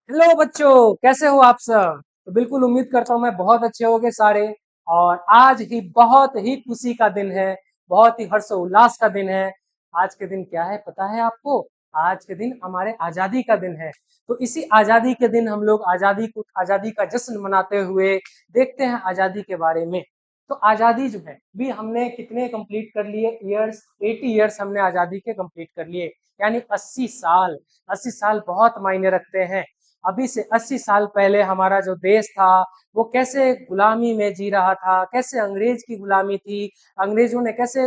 Hello बच्चों, कैसे हो आप सब। तो बिल्कुल उम्मीद करता हूँ मैं बहुत अच्छे होगे सारे। और आज ही बहुत ही खुशी का दिन है, बहुत ही हर्षोल्लास का दिन है। आज के दिन क्या है पता है आपको? आज के दिन हमारे आजादी का दिन है। तो इसी आजादी के दिन हम लोग आजादी का जश्न मनाते हुए देखते हैं आजादी के बारे में। तो आजादी जो है भी हमने कितने कंप्लीट कर लिए ईयर्स, 80 ईयर्स हमने आजादी के कंप्लीट कर लिए। यानी 80 साल। 80 साल बहुत मायने रखते हैं। अभी से 80 साल पहले हमारा जो देश था वो कैसे गुलामी में जी रहा था, कैसे अंग्रेज की गुलामी थी, अंग्रेजों ने कैसे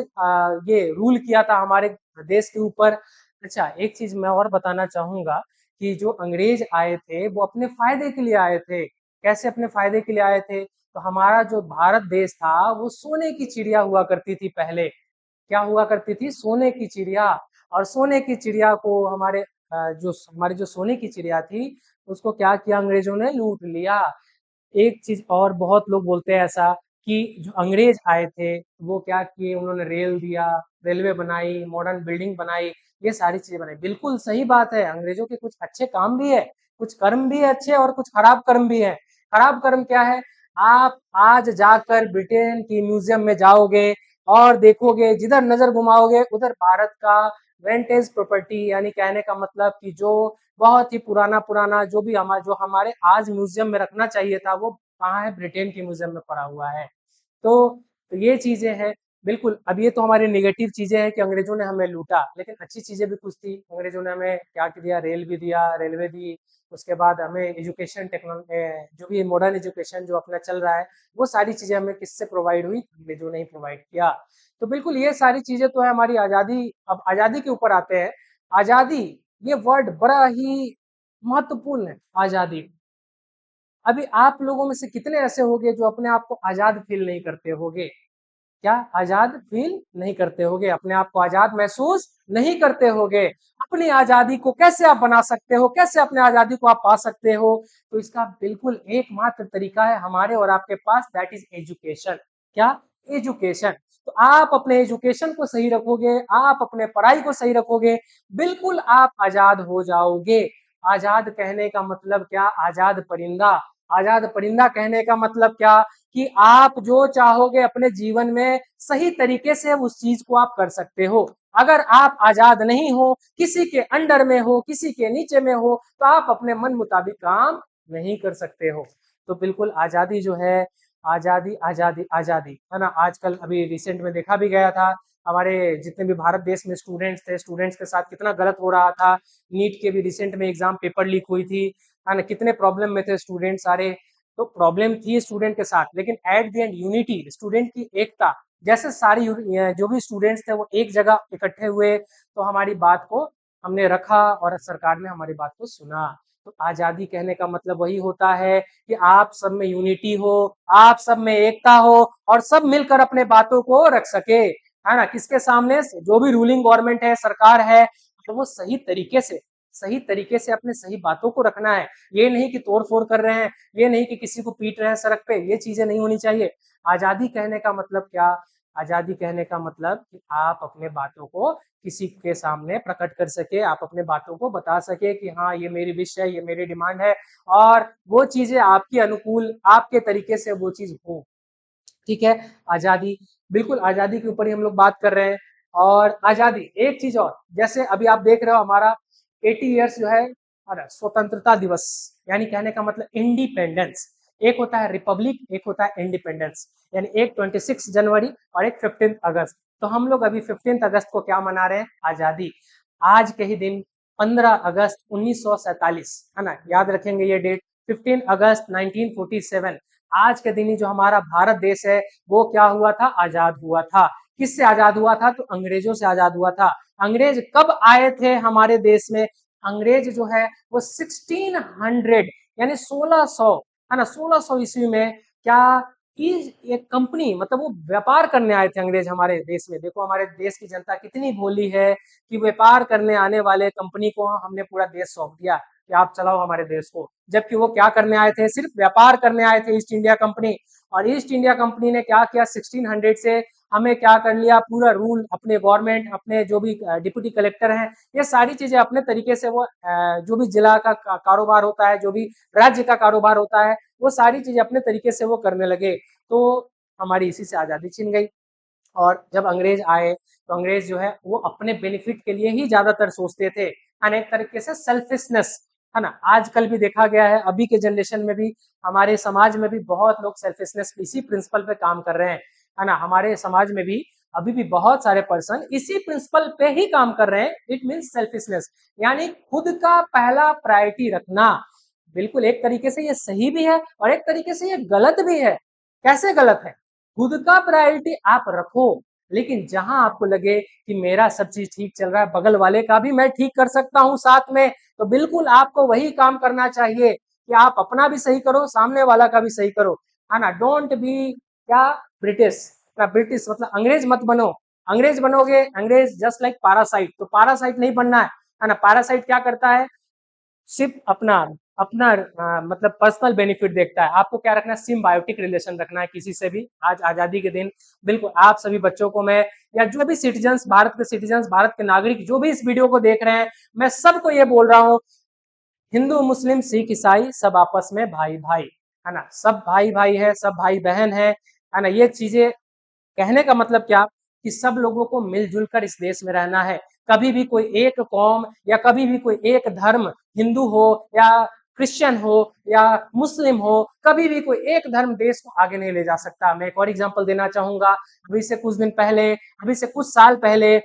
ये रूल किया था हमारे देश के ऊपर। अच्छा, एक चीज मैं और बताना चाहूंगा कि जो अंग्रेज आए थे वो अपने फायदे के लिए आए थे। कैसे अपने फायदे के लिए आए थे? तो हमारा जो भारत देश था वो सोने की चिड़िया हुआ करती थी पहले। क्या हुआ करती थी? सोने की चिड़िया। और सोने की चिड़िया को हमारी जो सोने की चिड़िया थी उसको क्या किया अंग्रेजों ने? लूट लिया। एक चीज और बहुत लोग बोलते हैं ऐसा कि जो अंग्रेज आए थे वो क्या किए, उन्होंने रेल दिया, रेलवे बनाई, मॉडर्न बिल्डिंग बनाई, ये सारी चीजें बनाई। बिल्कुल सही बात है, अंग्रेजों के कुछ अच्छे काम भी है, कुछ कर्म भी है अच्छे और कुछ खराब कर्म भी है। खराब कर्म क्या है? आप आज जाकर ब्रिटेन की म्यूजियम में जाओगे और देखोगे, जिधर नजर घुमाओगे उधर भारत का वेंटेज प्रॉपर्टी, यानी कहने का मतलब कि जो बहुत ही पुराना पुराना जो हमारे आज म्यूजियम में रखना चाहिए था वो कहाँ है? ब्रिटेन के म्यूजियम में पड़ा हुआ है। तो ये चीजें हैं। बिल्कुल, अब ये तो हमारी नेगेटिव चीजें हैं कि अंग्रेजों ने हमें लूटा, लेकिन अच्छी चीजें भी कुछ थी। अंग्रेजों ने हमें क्या दिया? रेल भी दिया, रेलवे दी। उसके बाद हमें एजुकेशन टेक्नोलॉजी, जो भी मॉडर्न एजुकेशन जो अपना चल रहा है, वो सारी चीजें हमें किससे प्रोवाइड हुई? अंग्रेजों ने ही प्रोवाइड किया। तो बिल्कुल ये सारी चीजें तो है हमारी आजादी। अब आजादी के ऊपर आते हैं। आजादी, ये वर्ड बड़ा ही महत्वपूर्ण है। आजादी, अभी आप लोगों में से कितने ऐसे होंगे जो अपने आप को आजाद फील नहीं करते होंगे? क्या आजाद फील नहीं करते होगे? अपने आप को आजाद महसूस नहीं करते होगे? अपनी आजादी को कैसे आप बना सकते हो, कैसे अपने आजादी को आप पा सकते हो? तो इसका बिल्कुल एकमात्र तरीका है हमारे और आपके पास, दैट इज एजुकेशन। क्या? एजुकेशन। तो आप अपने एजुकेशन को सही रखोगे, आप अपने पढ़ाई को सही रखोगे, बिल्कुल आप आजाद हो जाओगे। आजाद कहने का मतलब क्या? आजाद परिंदा। आजाद परिंदा कहने का मतलब क्या? कि आप जो चाहोगे अपने जीवन में सही तरीके से उस चीज को आप कर सकते हो। अगर आप आजाद नहीं हो, किसी के अंडर में हो, किसी के नीचे में हो, तो आप अपने मन मुताबिक काम नहीं कर सकते हो। तो बिल्कुल आजादी जो है, आजादी आजादी आजादी है ना। आजकल अभी रिसेंट में देखा भी गया था, हमारे जितने भी भारत देश में स्टूडेंट्स थे, स्टूडेंट्स के साथ कितना गलत हो रहा था। नीट के भी रिसेंट में एग्जाम पेपर लीक हुई थी, है ना। कितने प्रॉब्लम में थे स्टूडेंट सारे। तो प्रॉब्लम थी स्टूडेंट के साथ, लेकिन at the end unity, student की एकता। जैसे सारी जो भी स्टूडेंट्स थे वो एक जगह इकट्ठे हुए तो हमारी बात को हमने रखा और सरकार ने हमारी बात को सुना। तो आजादी कहने का मतलब वही होता है कि आप सब में यूनिटी हो, आप सब में एकता हो और सब मिलकर अपने बातों को रख सके, है ना। किसके सामने? जो भी रूलिंग गवर्नमेंट है, सरकार है, तो वो सही तरीके से अपने सही बातों को रखना है। ये नहीं कि तोड़ फोड़ कर रहे हैं, ये नहीं कि किसी को पीट रहे हैं सड़क पे, ये चीजें नहीं होनी चाहिए। आजादी कहने का मतलब क्या? आजादी कहने का मतलब कि आप अपने बातों को किसी के सामने प्रकट कर सके, आप अपने बातों को बता सके कि हाँ ये मेरी विश है, ये मेरी डिमांड है, और वो चीजें आपके अनुकूल, आपके तरीके से वो चीज हो। ठीक है। आजादी, बिल्कुल आजादी के ऊपर ही हम लोग बात कर रहे हैं। और आजादी, एक चीज और, जैसे अभी आप देख रहे हो हमारा 80 ईयर्स जो है, अरे स्वतंत्रता दिवस, यानी कहने का मतलब इंडिपेंडेंस। एक होता है रिपब्लिक, एक होता है इंडिपेंडेंस। यानी एक 26 जनवरी और एक 15 अगस्त। तो हम लोग अभी 15 अगस्त को क्या मना रहे हैं? आजादी। आज के ही दिन 15 अगस्त 1947, है ना, याद रखेंगे ये डेट। 15 अगस्त 1947, आज के दिन ही जो हमारा भारत देश है वो क्या हुआ था? आजाद हुआ था। किससे आजाद हुआ था? तो अंग्रेजों से आजाद हुआ था। अंग्रेज कब आए थे हमारे देश में? अंग्रेज जो है वो 1600, यानी 1600, है ना, 1600 ईस्वी में क्या, एक कंपनी, मतलब वो व्यापार करने आए थे अंग्रेज हमारे देश में। देखो हमारे देश की जनता कितनी भोली है कि व्यापार करने आने वाले कंपनी को हमने पूरा देश सौंप दिया कि आप चलाओ हमारे देश को। जबकि वो क्या करने आए थे? सिर्फ व्यापार करने आए थे, ईस्ट इंडिया कंपनी। और ईस्ट इंडिया कंपनी ने क्या किया? 1600 से हमें क्या कर लिया, पूरा रूल अपने गवर्नमेंट, अपने जो भी डिप्टी कलेक्टर हैं, ये सारी चीजें अपने तरीके से वो जो भी जिला का कारोबार होता है, जो भी राज्य का कारोबार होता है, वो सारी चीजें अपने तरीके से वो करने लगे। तो हमारी इसी से आजादी छीन गई। और जब अंग्रेज आए तो अंग्रेज जो है वो अपने बेनिफिट के लिए ही ज्यादातर सोचते थे, अनेक तरीके से सेल्फिशनेस, है ना। आजकल भी देखा गया है, अभी के जनरेशन में भी, हमारे समाज में भी बहुत लोग सेल्फिशनेस इसी प्रिंसिपल पे काम कर रहे हैं, है ना। हमारे समाज में भी अभी भी बहुत सारे पर्सन इसी प्रिंसिपल पे ही काम कर रहे हैं। इट मीन्स सेल्फिशनेस, यानी खुद का पहला प्रायोरिटी रखना। बिल्कुल एक तरीके से ये सही भी है और एक तरीके से ये गलत भी है। कैसे गलत है? खुद का प्रायोरिटी आप रखो, लेकिन जहां आपको लगे कि मेरा सब चीज ठीक चल रहा है, बगल वाले का भी मैं ठीक कर सकता हूं साथ में, तो बिल्कुल आपको वही काम करना चाहिए कि आप अपना भी सही करो, सामने वाला का भी सही करो, है ना। डोंट बी क्या, ब्रिटिश ना, ब्रिटिश मतलब अंग्रेज मत बनो। अंग्रेज बनोगे, अंग्रेज जस्ट लाइक पैरासाइट, तो पैरासाइट नहीं बनना है ना। पैरासाइट क्या करता है? सिर्फ अपना अपना मतलब पर्सनल बेनिफिट देखता है। आपको क्या रखना है? सिम्बायोटिक रिलेशन रखना है किसी से भी। आज आजादी के दिन बिल्कुल आप सभी बच्चों को मैं, या जो भी सिटीजन्स, भारत के सिटीजन्स, भारत के नागरिक जो भी इस वीडियो को देख रहे हैं, मैं सबको ये बोल रहा हूँ, हिंदू मुस्लिम सिख ईसाई सब आपस में भाई भाई, है ना। सब भाई भाई है, सब भाई बहन है ना। ये चीजें कहने का मतलब क्या, कि सब लोगों को मिलजुल कर इस देश में रहना है। कभी भी कोई एक कौम या कभी भी कोई एक धर्म, हिंदू हो या क्रिश्चियन हो या मुस्लिम हो, कभी भी कोई एक धर्म देश को आगे नहीं ले जा सकता। मैं एक और एग्जांपल देना चाहूंगा। अभी से कुछ दिन पहले, अभी से कुछ साल पहले,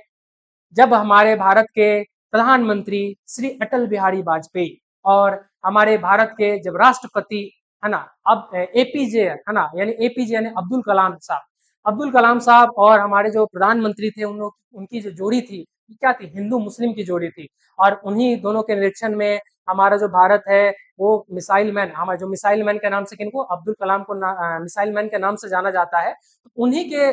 जब हमारे भारत के प्रधानमंत्री श्री अटल बिहारी वाजपेयी और हमारे भारत के जब राष्ट्रपति, है ना, अब एपीजे, है ना, यानी एपीजे यानी अब्दुल कलाम साहब, अब्दुल कलाम साहब और हमारे जो प्रधानमंत्री थे, उन लोग उनकी जो जोड़ी थी, क्या थी? हिंदू मुस्लिम की जोड़ी थी। और उन्हीं दोनों के निरीक्षण में हमारा जो भारत है वो मिसाइल मैन, हमारे जो मिसाइल मैन के नाम से, किनको, अब्दुल कलाम को मिसाइल मैन के नाम से जाना जाता है। तो उन्हीं के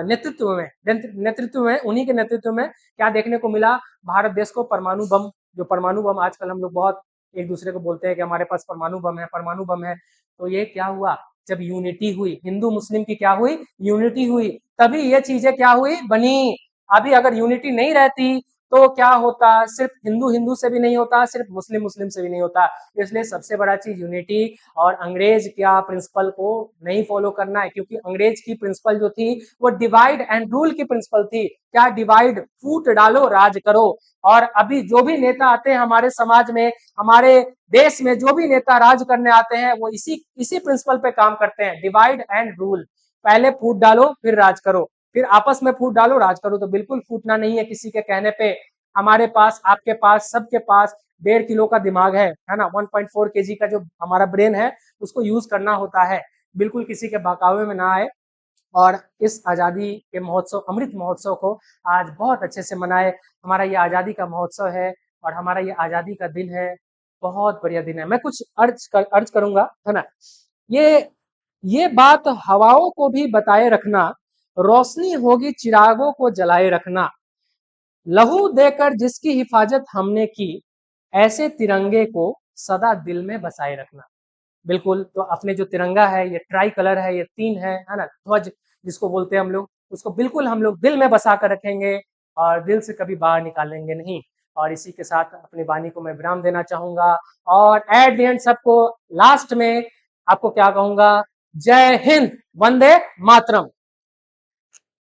नेतृत्व में उन्हीं के नेतृत्व में क्या देखने को मिला? भारत देश को परमाणु बम, जो परमाणु बम आजकल हम लोग बहुत एक दूसरे को बोलते हैं कि हमारे पास परमाणु बम है, परमाणु बम है। तो ये क्या हुआ? जब यूनिटी हुई, हिंदू मुस्लिम की क्या हुई? यूनिटी हुई, तभी ये चीजें क्या हुई? बनी। अभी अगर यूनिटी नहीं रहती तो क्या होता? सिर्फ हिंदू हिंदू से भी नहीं होता, सिर्फ मुस्लिम मुस्लिम से भी नहीं होता। इसलिए सबसे बड़ा चीज यूनिटी। और अंग्रेज क्या प्रिंसिपल को नहीं फॉलो करना है, क्योंकि अंग्रेज की प्रिंसिपल जो थी वो डिवाइड एंड रूल की प्रिंसिपल थी। क्या? डिवाइड, फूट डालो, राज करो। और अभी जो भी नेता आते हैं हमारे समाज में, हमारे देश में जो भी नेता राज करने आते हैं, वो इसी इसी प्रिंसिपल पे काम करते हैं, डिवाइड एंड रूल। पहले फूट डालो फिर राज करो, फिर आपस में फूट डालो राज करो। तो बिल्कुल फूटना नहीं है किसी के कहने पे। हमारे पास, आपके पास, सबके पास 1.5 किलो का दिमाग है ना। 1.4 kg का जो हमारा ब्रेन है, उसको यूज करना होता है। बिल्कुल किसी के बहकावे में ना आए, और इस आजादी के महोत्सव, अमृत महोत्सव को आज बहुत अच्छे से मनाए। हमारा ये आजादी का महोत्सव है और हमारा ये आजादी का दिन है, बहुत बढ़िया दिन है। मैं कुछ अर्ज करूंगा, है ना। ये ये बात हवाओं को भी बताए रखना, रोशनी होगी चिरागों को जलाए रखना, लहू देकर जिसकी हिफाजत हमने की, ऐसे तिरंगे को सदा दिल में बसाए रखना। बिल्कुल, तो अपने जो तिरंगा है, ये ट्राई कलर है, ये 3 है ना, ध्वज जिसको बोलते हैं हम लोग, उसको बिल्कुल हम लोग दिल में बसा कर रखेंगे और दिल से कभी बाहर निकालेंगे नहीं। और इसी के साथ अपनी वाणी को मैं विराम देना चाहूंगा। और एट द एंड सबको लास्ट में आपको क्या कहूंगा? जय हिंद, वंदे मातरम।